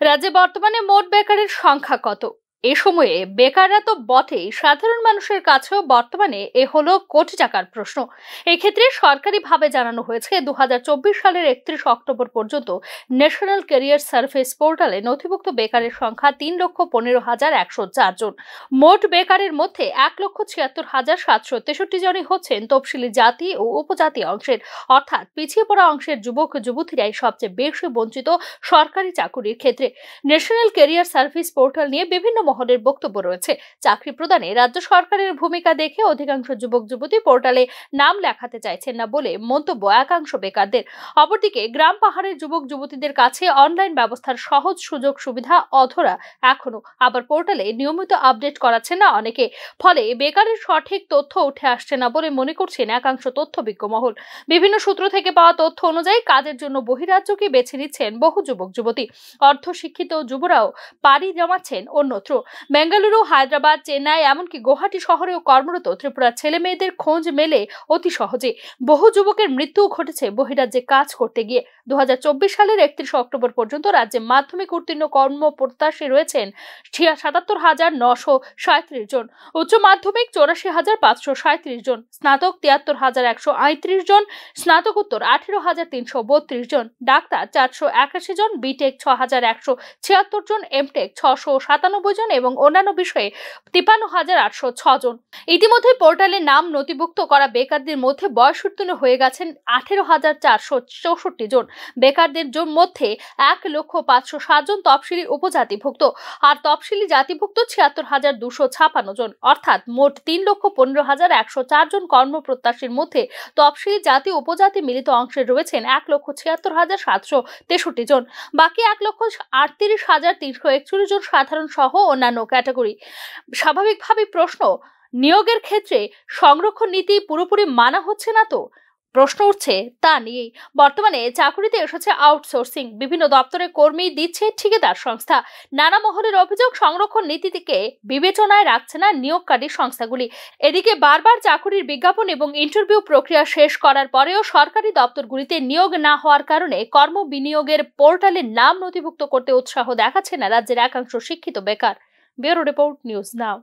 রাজ্যে বর্তমানে মোট বেকারের সংখ্যা কত? এ সময়ে বেকাররা তো বটেই, সাধারণ মানুষের কাছেও বর্তমানে এ হলো কোটি টাকার প্রশ্ন। এক্ষেত্রে সরকারিভাবে জানানো হয়েছে 2024 সালের 31 অক্টোবর পর্যন্ত ন্যাশনাল ক্যারিয়ার সার্ভিস পোর্টালে নথিভুক্ত বেকারের সংখ্যা 3,15,104 জন। মোট বেকারের মধ্যে 1,76,763 জনই হচ্ছেন তফসিলি জাতি ও উপজাতি অংশের, অর্থাৎ পিছিয়ে পড়া অংশের যুবক যুবতীরাই সবচেয়ে বেশি বঞ্চিত সরকারি চাকুরির ক্ষেত্রে। ন্যাশনাল ক্যারিয়ার সার্ভিস পোর্টাল নিয়ে বিভিন্ন মহলের বক্তব্য রয়েছে। চাকরি প্রদানে রাজ্য সরকারের ভূমিকা দেখে অধিকাংশ যুবক যুবতী পোর্টালে নাম লেখাতে চাইছেন না বলে মন্তব্য একাংশ বেকারদের। অপরদিকে গ্রাম পাহাড়ের যুবক যুবতীদের কাছে অনলাইন ব্যবস্থার সহজ সুযোগ সুবিধা অধরা এখনো, আবার পোর্টালে নিয়মিত আপডেট করাচ্ছে না অনেকে। ফলে বেকারের সঠিক তথ্য উঠে আসছে না বলে মনে করছেন একাংশ তথ্যবিজ্ঞ মহল। বিভিন্ন সূত্র থেকে পাওয়া তথ্য অনুযায়ী কাজের জন্য বহিরাজ্যকে বেছে নিচ্ছেন বহু যুবক যুবতী। অর্ধশিক্ষিত যুবরাও পাড়ি জমাচ্ছেন অন্যত্র। বেঙ্গালুরু, হায়দ্রাবাদ, চেন্নাই, এমনকি গুয়াহাটি শহরেও কর্মরত ত্রিপুরার ছেলে মেয়েদের খোঁজ মেলে অতি সহজে। বহু যুবকের মৃত্যুও ঘটেছে বহিরাজ্যে কাজ করতে গিয়ে। 2024 সালের 31 অক্টোবর পর্যন্ত রাজ্যে মাধ্যমিক উত্তীর্ণ কর্মপ্রত্যাশী রয়েছেন 77,937 জন, উচ্চ মাধ্যমিক 84,537 জন, স্নাতক 73,138 জন, স্নাতকোত্তর 18,332 জন, ডাক্তার 481 জন, বিটেক 6,176 জন, এমটেক 697 জন এবং অন্যান্য বিষয়ে 53,806 জন। ইতিমধ্যে পোর্টালে নাম নথিভুক্ত করা বেকারদের মধ্যে বয়সোত্তীর্ণ হয়ে গেছেন 18,464 জন। বেকারদের মধ্যে 1,05,007 জন তফসিলি উপজাতিভুক্ত আর তফসিলি জাতিভুক্ত 76,256 জন, অর্থাৎ মোট 3,15,104 জন কর্মপ্রত্যাশীর মধ্যে তফসিলি জাতি উপজাতি মিলিত অংশে রয়েছেন 1,76,763 জন। বাকি 1,38,341 জন সাধারণ সহ অন্যান্য ক্যাটাগরি। স্বাভাবিকভাবে প্রশ্ন, নিয়োগের ক্ষেত্রে সংরক্ষণ নীতি পুরোপুরি মানা হচ্ছে না তো? প্রশ্ন উঠছে তা নিয়েই। বর্তমানে চাকুরিতে এসেছে আউটসোর্সিং, বিভিন্ন দপ্তরে কর্মী দিচ্ছে ঠিকাদার সংস্থা। নানা মহলের অভিযোগ সংরক্ষণ নীতিকে বিবেচনায় রাখছে না নিয়োগকারী সংস্থাগুলি। এদিকে বারবার চাকুরির বিজ্ঞাপন এবং ইন্টারভিউ প্রক্রিয়া শেষ করার পরেও সরকারি দপ্তরগুলিতে নিয়োগ না হওয়ার কারণে কর্ম বিনিয়োগের পোর্টালে নাম নথিভুক্ত করতে উৎসাহ দেখাচ্ছে না রাজ্যের একাংশ শিক্ষিত বেকার। Bureau report, news now.